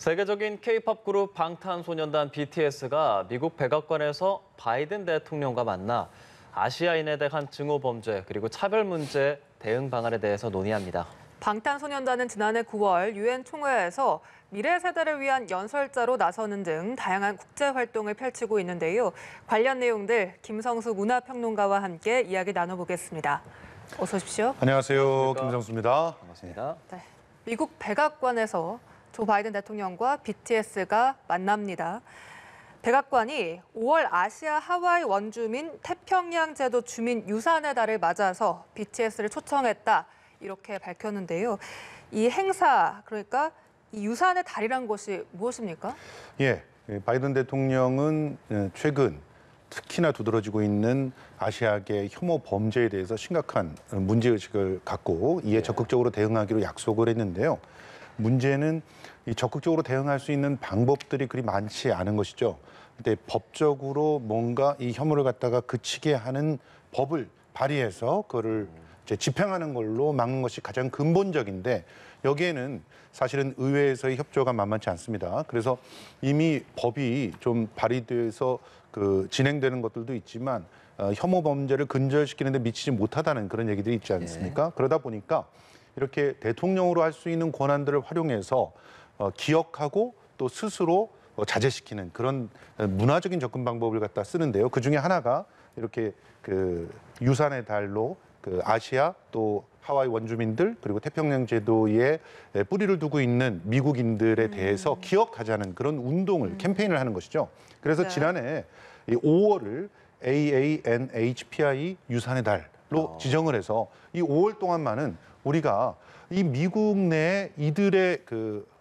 세계적인 K-팝 그룹 방탄소년단 BTS가 미국 백악관에서 바이든 대통령과 만나 아시아인에 대한 증오 범죄 그리고 차별 문제 대응 방안에 대해서 논의합니다. 방탄소년단은 지난해 9월 유엔 총회에서 미래 세대를 위한 연설자로 나서는 등 다양한 국제 활동을 펼치고 있는데요. 관련 내용들 김성수 문화평론가와 함께 이야기 나눠보겠습니다. 어서 오십시오. 안녕하세요. 안녕하십니까. 김성수입니다. 반갑습니다. 네, 미국 백악관에서 조 바이든 대통령과 BTS가 만납니다. 백악관이 5월 아시아 하와이 원주민 태평양 제도 주민 유산의 달을 맞아서 BTS를 초청했다. 이렇게 밝혔는데요. 이 행사, 그러니까 이 유산의 달이란 것이 무엇입니까? 예, 바이든 대통령은 최근 특히나 두드러지고 있는 아시아계 혐오 범죄에 대해서 심각한 문제의식을 갖고 이에 적극적으로 대응하기로 약속을 했는데요. 문제는 이 적극적으로 대응할 수 있는 방법들이 그리 많지 않은 것이죠. 근데 법적으로 뭔가 이 혐오를 갖다가 그치게 하는 법을 발의해서 그거를 이제 집행하는 걸로 막는 것이 가장 근본적인데 여기에는 사실은 의회에서의 협조가 만만치 않습니다. 그래서 이미 법이 좀 발의돼서 진행되는 것들도 있지만 혐오 범죄를 근절시키는 데 미치지 못하다는 그런 얘기들이 있지 않습니까? 그러다 보니까 이렇게 대통령으로 할 수 있는 권한들을 활용해서 기억하고 또 스스로 자제시키는 그런 문화적인 접근 방법을 갖다 쓰는데요. 그 중에 하나가 이렇게 유산의 달로 아시아 또 하와이 원주민들 그리고 태평양 제도에 뿌리를 두고 있는 미국인들에 대해서 기억하자는 그런 운동을 캠페인을 하는 것이죠. 그래서 네. 지난해 이 5월을 AANHPI 유산의 달로 지정을 해서 이 5월 동안만은 우리가 이 미국 내 이들의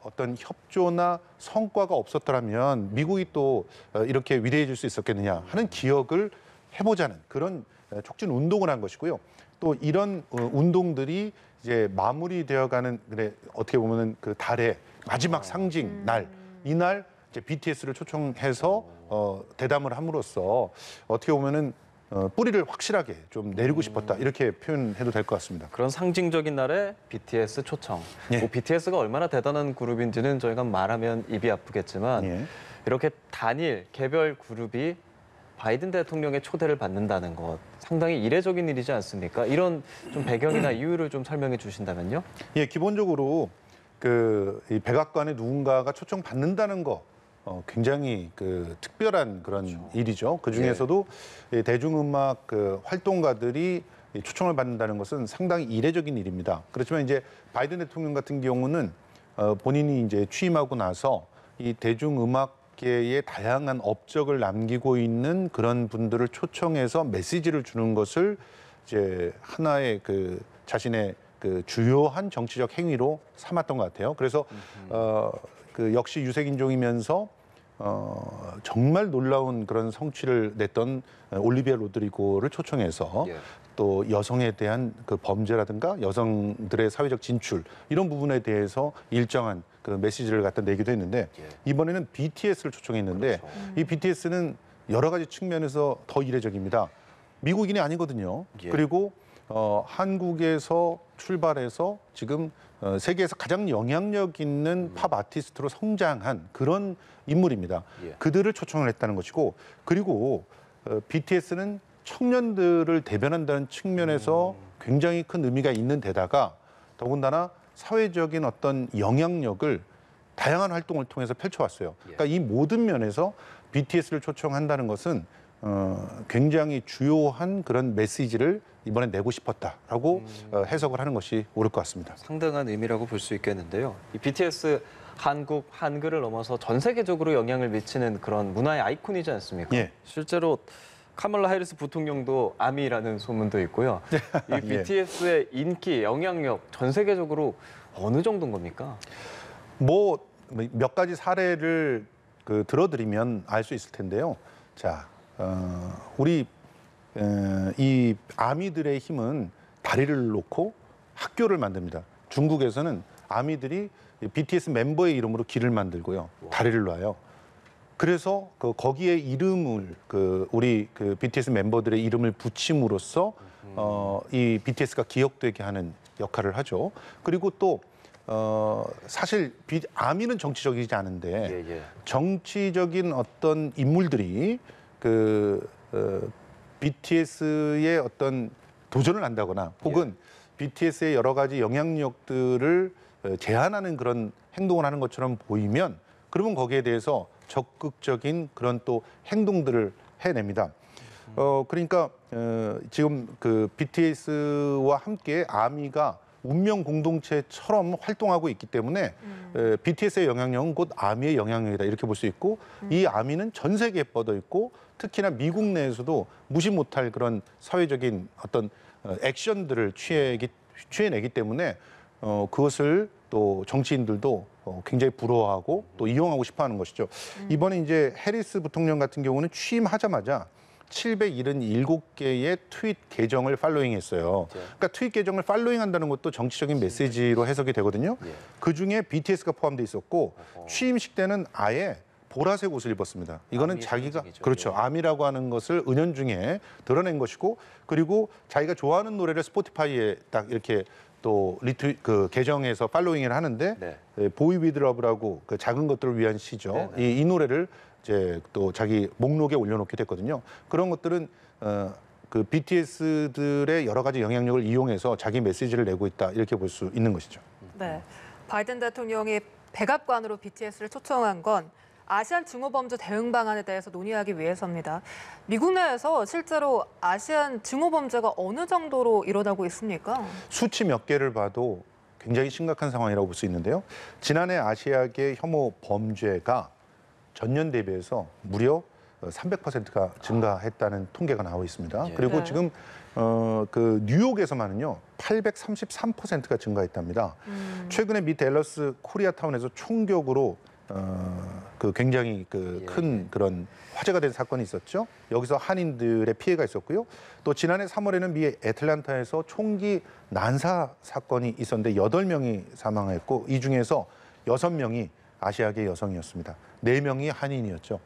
어떤 협조나 성과가 없었더라면 미국이 또 이렇게 위대해질 수 있었겠느냐 하는 기억을 해보자는 그런 촉진 운동을 한 것이고요. 또 이런 운동들이 이제 마무리되어가는 어떻게 보면은 그 달의 마지막 상징 날 이날 이제 BTS를 초청해서 대담을 함으로써 어떻게 보면은 뿌리를 확실하게 좀 내리고 싶었다 이렇게 표현해도 될 것 같습니다. 그런 상징적인 날에 BTS 초청. 예. 뭐 BTS가 얼마나 대단한 그룹인지는 저희가 말하면 입이 아프겠지만 예. 이렇게 단일 개별 그룹이 바이든 대통령의 초대를 받는다는 것 상당히 이례적인 일이지 않습니까? 이런 좀 배경이나 이유를 좀 설명해 주신다면요. 예, 기본적으로 이 백악관에 누군가가 초청받는다는 거 굉장히 특별한 그런 일이죠. 그 중에서도 대중음악 활동가들이 초청을 받는다는 것은 상당히 이례적인 일입니다. 그렇지만 이제 바이든 대통령 같은 경우는 본인이 이제 취임하고 나서 이 대중음악계의 다양한 업적을 남기고 있는 그런 분들을 초청해서 메시지를 주는 것을 이제 하나의 자신의 주요한 정치적 행위로 삼았던 것 같아요. 그래서 역시 유색인종이면서 정말 놀라운 그런 성취를 냈던 올리비아 로드리고를 초청해서 또 여성에 대한 범죄라든가 여성들의 사회적 진출 이런 부분에 대해서 일정한 메시지를 갖다 내기도 했는데 이번에는 BTS를 초청했는데 이 BTS는 여러 가지 측면에서 더 이례적입니다. 미국인이 아니거든요. 그리고 한국에서 출발해서 지금 세계에서 가장 영향력 있는 팝 아티스트로 성장한 그런 인물입니다. 그들을 초청을 했다는 것이고 그리고 BTS는 청년들을 대변한다는 측면에서 굉장히 큰 의미가 있는 데다가 더군다나 사회적인 어떤 영향력을 다양한 활동을 통해서 펼쳐왔어요. 그러니까 이 모든 면에서 BTS를 초청한다는 것은 굉장히 주요한 그런 메시지를 이번에 내고 싶었다라고 해석을 하는 것이 옳을 것 같습니다. 상당한 의미라고 볼 수 있겠는데요. 이 BTS 한국, 한글을 넘어서 전 세계적으로 영향을 미치는 그런 문화의 아이콘이지 않습니까? 예. 실제로 카멀라 해리스 부통령도 아미라는 소문도 있고요. 이 BTS의 인기, 영향력 전 세계적으로 어느 정도인 겁니까? 뭐 몇 가지 사례를 들어드리면 알 수 있을 텐데요. 자, 우리 이 아미들의 힘은 다리를 놓고 학교를 만듭니다. 중국에서는 아미들이 BTS 멤버의 이름으로 길을 만들고요, 다리를 놔요. 그래서 거기에 이름을 우리 BTS 멤버들의 이름을 붙임으로써 이 BTS가 기억되게 하는 역할을 하죠. 그리고 또 사실 아미는 정치적이지 않은데 예, 예. 정치적인 어떤 인물들이 BTS의 어떤 도전을 한다거나 혹은 BTS의 여러 가지 영향력들을 제한하는 그런 행동을 하는 것처럼 보이면 그러면 거기에 대해서 적극적인 그런 또 행동들을 해냅니다. 그러니까 지금 그 BTS와 함께 아미가 운명 공동체처럼 활동하고 있기 때문에 BTS의 영향력은 곧 아미의 영향력이다 이렇게 볼 수 있고 이 아미는 전 세계에 뻗어 있고 특히나 미국 내에서도 무시 못할 그런 사회적인 어떤 액션들을 취해내기 때문에 그것을 또 정치인들도 굉장히 부러워하고 또 이용하고 싶어하는 것이죠. 이번에 이제 해리스 부통령 같은 경우는 취임하자마자 777개의 트윗 계정을 팔로잉했어요. 그러니까 트윗 계정을 팔로잉한다는 것도 정치적인 메시지로 해석이 되거든요. 그 중에 BTS가 포함돼 있었고 취임식 때는 아예 보라색 옷을 입었습니다. 이거는 자기가 상징이죠. 그렇죠. 암이라고 하는 것을 은연중에 드러낸 것이고 그리고 자기가 좋아하는 노래를 스포티파이에 딱 이렇게 또 그 계정에서 팔로잉을 하는데 네. 보이 위드 러브라고 그 작은 것들을 위한 시죠. 네, 네. 이 노래를 이제 또 자기 목록에 올려놓게 됐거든요. 그런 것들은 그 BTS들의 여러 가지 영향력을 이용해서 자기 메시지를 내고 있다 이렇게 볼 수 있는 것이죠. 네, 바이든 대통령이 백악관으로 BTS를 초청한 건 아시안 증오범죄 대응 방안에 대해서 논의하기 위해서입니다. 미국 내에서 실제로 아시안 증오범죄가 어느 정도로 일어나고 있습니까? 수치 몇 개를 봐도 굉장히 심각한 상황이라고 볼 수 있는데요. 지난해 아시아계 혐오 범죄가 전년 대비해서 무려 300%가 증가했다는 통계가 나오고 있습니다. 예. 그리고 네. 지금 그 뉴욕에서만은요 833%가 증가했답니다. 최근에 미 댈러스 코리아타운에서 총격으로 그 굉장히 그 큰 그런 화제가 된 사건이 있었죠. 여기서 한인들의 피해가 있었고요. 또 지난해 3월에는 미 애틀랜타에서 총기 난사 사건이 있었는데 8명이 사망했고 이 중에서 6명이 아시아계 여성이었습니다. 4명이 한인이었죠.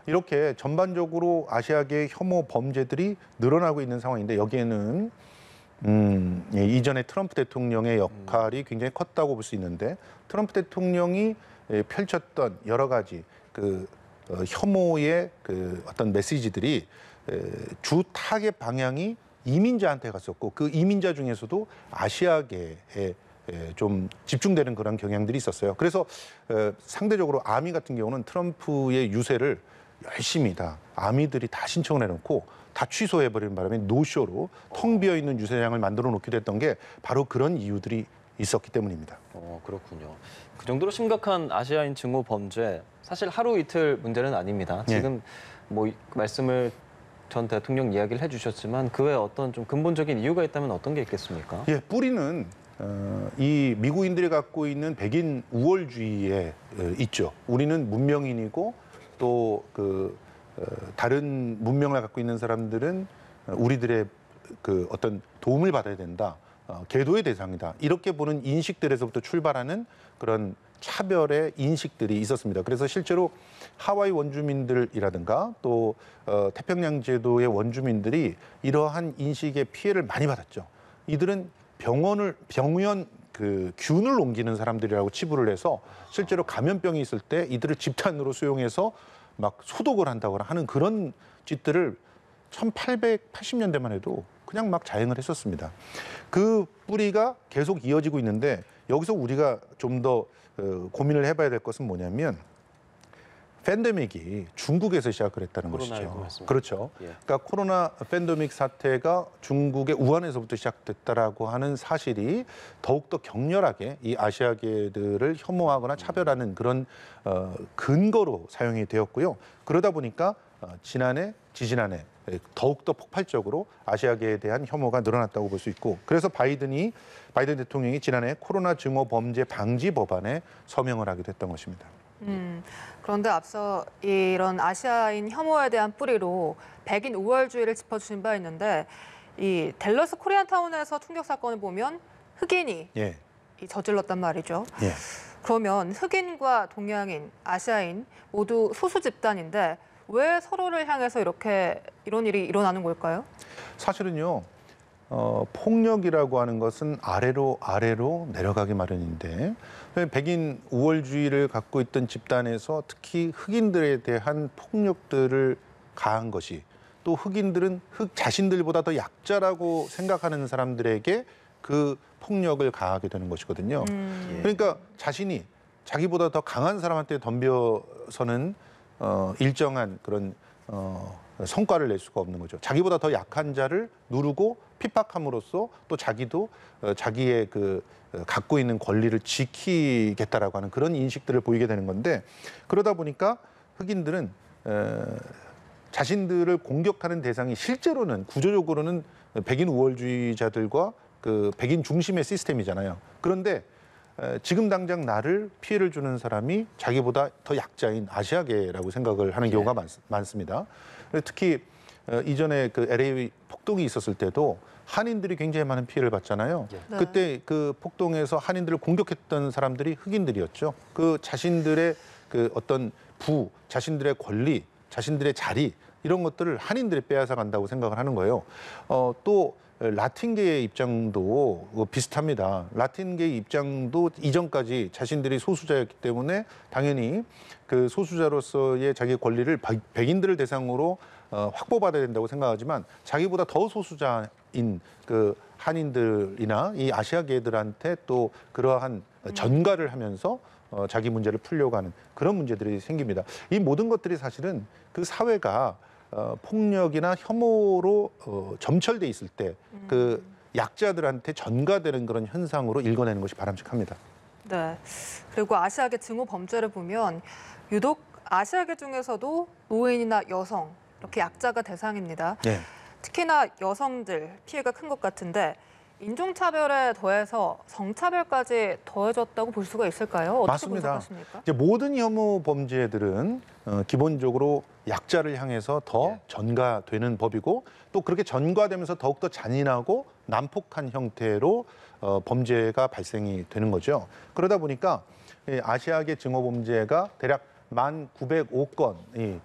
이렇게 전반적으로 아시아계 혐오 범죄들이 늘어나고 있는 상황인데 여기에는 이전에 트럼프 대통령의 역할이 굉장히 컸다고 볼 수 있는데 트럼프 대통령이 펼쳤던 여러 가지 그 혐오의 그 어떤 메시지들이 주 타겟 방향이 이민자한테 갔었고 그 이민자 중에서도 아시아계에 좀 집중되는 그런 경향들이 있었어요. 그래서 상대적으로 아미 같은 경우는 트럼프의 유세를 열심히 다 아미들이 다 신청을 해놓고 다 취소해버리는 바람에 노쇼로 텅 비어있는 유세장을 만들어 놓기도 했던 게 바로 그런 이유들이 있었기 때문입니다. 그렇군요. 그 정도로 심각한 아시아인 증오 범죄 사실 하루 이틀 문제는 아닙니다. 지금 뭐 말씀을 전 대통령 이야기를 해주셨지만 그 외에 어떤 좀 근본적인 이유가 있다면 어떤 게 있겠습니까? 예, 뿌리는 이 미국인들이 갖고 있는 백인 우월주의에 있죠. 우리는 문명인이고 또 그 다른 문명을 갖고 있는 사람들은 우리들의 그 어떤 도움을 받아야 된다. 계도의 대상이다. 이렇게 보는 인식들에서부터 출발하는 그런 차별의 인식들이 있었습니다. 그래서 실제로 하와이 원주민들이라든가 또 태평양 제도의 원주민들이 이러한 인식의 피해를 많이 받았죠. 이들은 병원 그 균을 옮기는 사람들이라고 치부를 해서 실제로 감염병이 있을 때 이들을 집단으로 수용해서 막 소독을 한다거나 하는 그런 짓들을 1880년대만 해도 그냥 막 자행을 했었습니다. 그 뿌리가 계속 이어지고 있는데 여기서 우리가 좀 더 고민을 해봐야 될 것은 뭐냐면 팬데믹이 중국에서 시작을 했다는 것이죠. 맞습니다. 그렇죠. 예. 그러니까 코로나 팬데믹 사태가 중국의 우한에서부터 시작됐다라고 하는 사실이 더욱더 격렬하게 이 아시아계들을 혐오하거나 차별하는 그런 근거로 사용이 되었고요. 그러다 보니까 지지난해 더욱더 폭발적으로 아시아계에 대한 혐오가 늘어났다고 볼 수 있고 그래서 바이든 대통령이 지난해 코로나 증오 범죄 방지 법안에 서명을 하게 됐던 것입니다. 그런데 앞서 이런 아시아인 혐오에 대한 뿌리로 백인 우월주의를 짚어주신 바 있는데 이 댈러스 코리아타운에서 총격 사건을 보면 흑인이 예. 저질렀단 말이죠. 예. 그러면 흑인과 동양인, 아시아인 모두 소수 집단인데 왜 서로를 향해서 이런 일이 일어나는 걸까요? 사실은요. 폭력이라고 하는 것은 아래로 내려가기 마련인데 백인 우월주의를 갖고 있던 집단에서 특히 흑인들에 대한 폭력들을 가한 것이 또 흑인들은 자신들보다 더 약자라고 생각하는 사람들에게 그 폭력을 가하게 되는 것이거든요. 그러니까 자신이 자기보다 더 강한 사람한테 덤벼서는 일정한 그런 성과를 낼 수가 없는 거죠. 자기보다 더 약한 자를 누르고 핍박함으로써 또 자기도 자기의 그 갖고 있는 권리를 지키겠다라고 하는 그런 인식들을 보이게 되는 건데 그러다 보니까 흑인들은 자신들을 공격하는 대상이 실제로는 구조적으로는 백인 우월주의자들과 그 백인 중심의 시스템이잖아요. 그런데 지금 당장 나를 피해를 주는 사람이 자기보다 더 약자인 아시아계라고 생각을 하는 경우가 많습니다. 특히 이전에 그 LA 폭동이 있었을 때도 한인들이 굉장히 많은 피해를 받잖아요. 네. 그때 그 폭동에서 한인들을 공격했던 사람들이 흑인들이었죠. 그 자신들의 그 어떤 자신들의 권리, 자신들의 자리 이런 것들을 한인들이 빼앗아 간다고 생각을 하는 거예요. 또 라틴계의 입장도 비슷합니다. 라틴계의 입장도 이전까지 자신들이 소수자였기 때문에 당연히 그 소수자로서의 자기의 권리를 백인들을 대상으로 확보받아야 된다고 생각하지만 자기보다 더 소수자인 그 한인들이나 이 아시아계들한테 또 그러한 전가를 하면서 자기 문제를 풀려고 하는 그런 문제들이 생깁니다. 이 모든 것들이 사실은 그 사회가 폭력이나 혐오로 점철돼 있을 때 그 약자들한테 전가되는 그런 현상으로 읽어내는 것이 바람직합니다. 네. 그리고 아시아계 증오 범죄를 보면 유독 아시아계 중에서도 노인이나 여성 이렇게 약자가 대상입니다. 네. 특히나 여성들 피해가 큰 것 같은데 인종차별에 더해서 성차별까지 더해졌다고 볼 수가 있을까요? 어떻게 맞습니다. 분석하십니까? 이제 모든 혐오 범죄들은 기본적으로 약자를 향해서 더 전가되는 법이고 또 그렇게 전가되면서 더욱더 잔인하고 난폭한 형태로 범죄가 발생이 되는 거죠. 그러다 보니까 아시아계 증오 범죄가 대략 1,905건이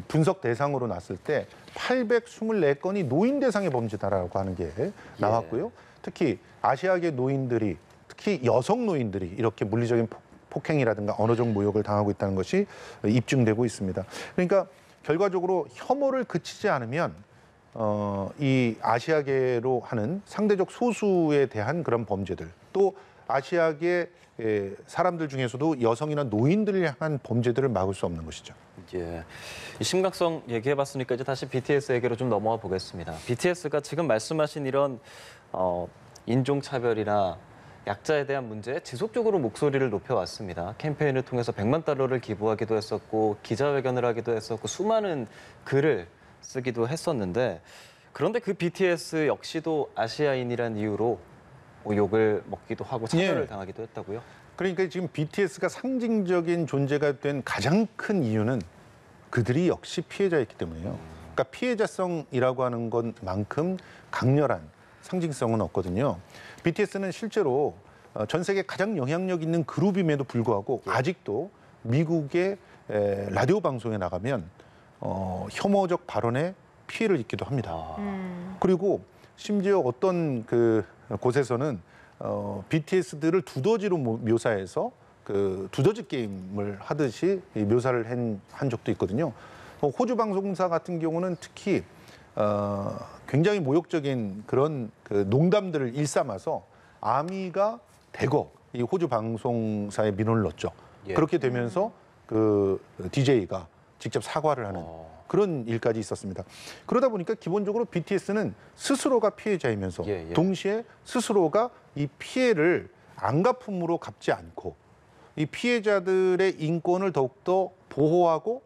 분석 대상으로 났을 때 824건이 노인 대상의 범죄다라고 하는 게 나왔고요. 특히 아시아계 노인들이 특히 여성 노인들이 이렇게 물리적인 폭행이라든가 언어적 모욕을 당하고 있다는 것이 입증되고 있습니다. 그러니까 결과적으로 혐오를 그치지 않으면 이 아시아계로 하는 상대적 소수에 대한 그런 범죄들 또 아시아계 사람들 중에서도 여성이나 노인들을 향한 범죄들을 막을 수 없는 것이죠. 예, 이 심각성 얘기해봤으니까 이제 다시 BTS에게로 좀 넘어가 보겠습니다. BTS가 지금 말씀하신 이런 인종차별이나 약자에 대한 문제에 지속적으로 목소리를 높여왔습니다. 캠페인을 통해서 100만 달러를 기부하기도 했었고 기자회견을 하기도 했었고 수많은 글을 쓰기도 했었는데 그런데 그 BTS 역시도 아시아인이란 이유로 욕을 먹기도 하고 차별을 당하기도 했다고요? 그러니까 지금 BTS가 상징적인 존재가 된 가장 큰 이유는 그들이 역시 피해자였기 때문이에요. 그러니까 피해자성이라고 하는 것만큼 강렬한 상징성은 없거든요. BTS는 실제로 전 세계 가장 영향력 있는 그룹임에도 불구하고 아직도 미국의 라디오 방송에 나가면 혐오적 발언에 피해를 입기도 합니다. 그리고 심지어 어떤 그 곳에서는 BTS들을 두더지로 묘사해서 그 두더지 게임을 하듯이 묘사를 한 적도 있거든요. 호주 방송사 같은 경우는 특히 굉장히 모욕적인 그런 그 농담들을 일삼아서 아미가 대거 이 호주 방송사에 민원을 넣었죠. 그렇게 되면서 그 DJ가 직접 사과를 하는 그런 일까지 있었습니다. 그러다 보니까 기본적으로 BTS는 스스로가 피해자이면서 동시에 스스로가 이 피해를 안갚음으로 갚지 않고 이 피해자들의 인권을 더욱더 보호하고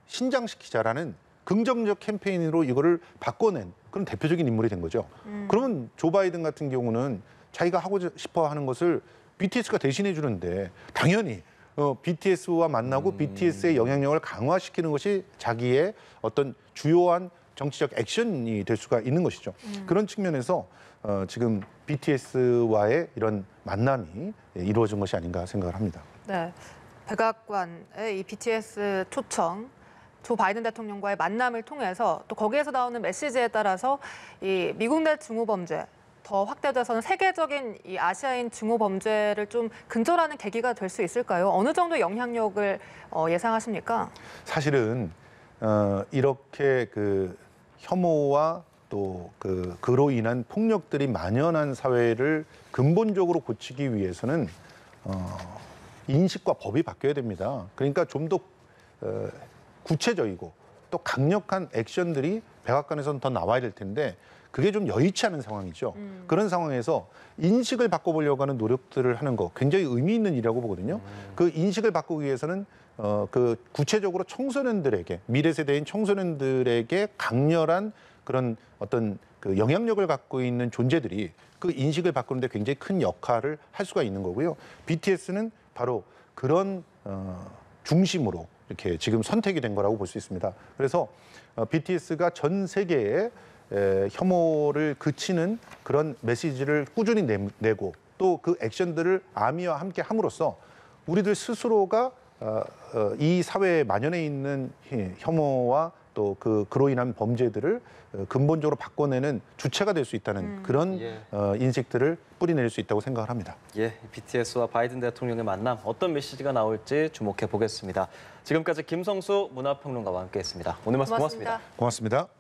신장시키자라는 긍정적 캠페인으로 이거를 바꿔낸 그런 대표적인 인물이 된 거죠. 그러면 조 바이든 같은 경우는 자기가 하고 싶어 하는 것을 BTS가 대신해 주는데 당연히 BTS와 만나고 BTS의 영향력을 강화시키는 것이 자기의 어떤 주요한 정치적 액션이 될 수가 있는 것이죠. 그런 측면에서 지금 BTS와의 이런 만남이 이루어진 것이 아닌가 생각을 합니다. 네, 백악관의 이 BTS 초청, 조 바이든 대통령과의 만남을 통해서 또 거기에서 나오는 메시지에 따라서 이 미국 내 증오 범죄 더 확대돼서는 세계적인 이 아시아인 증오 범죄를 좀 근절하는 계기가 될 수 있을까요? 어느 정도 영향력을 예상하십니까? 사실은 이렇게 그 혐오와 또 그로 인한 폭력들이 만연한 사회를 근본적으로 고치기 위해서는 인식과 법이 바뀌어야 됩니다. 그러니까 좀 더 구체적이고 또 강력한 액션들이 백악관에서는 더 나와야 될 텐데 그게 좀 여의치 않은 상황이죠. 그런 상황에서 인식을 바꿔보려고 하는 노력들을 하는 거 굉장히 의미 있는 일이라고 보거든요. 그 인식을 바꾸기 위해서는 그 구체적으로 청소년들에게 미래 세대인 청소년들에게 강렬한 그런 어떤 그 영향력을 갖고 있는 존재들이 그 인식을 바꾸는데 굉장히 큰 역할을 할 수가 있는 거고요. BTS는 바로 그런 중심으로 이렇게 지금 선택이 된 거라고 볼 수 있습니다. 그래서 BTS가 전 세계에 혐오를 그치는 그런 메시지를 꾸준히 내고 또 그 액션들을 아미와 함께 함으로써 우리들 스스로가 이 사회에 만연해 있는 혐오와 또 그로 인한 범죄들을 근본적으로 바꿔내는 주체가 될 수 있다는 그런 인식들을 뿌리낼 수 있다고 생각을 합니다. 예, BTS와 바이든 대통령의 만남 어떤 메시지가 나올지 주목해 보겠습니다. 지금까지 김성수 문화평론가와 함께했습니다. 오늘 말씀 고맙습니다. 고맙습니다.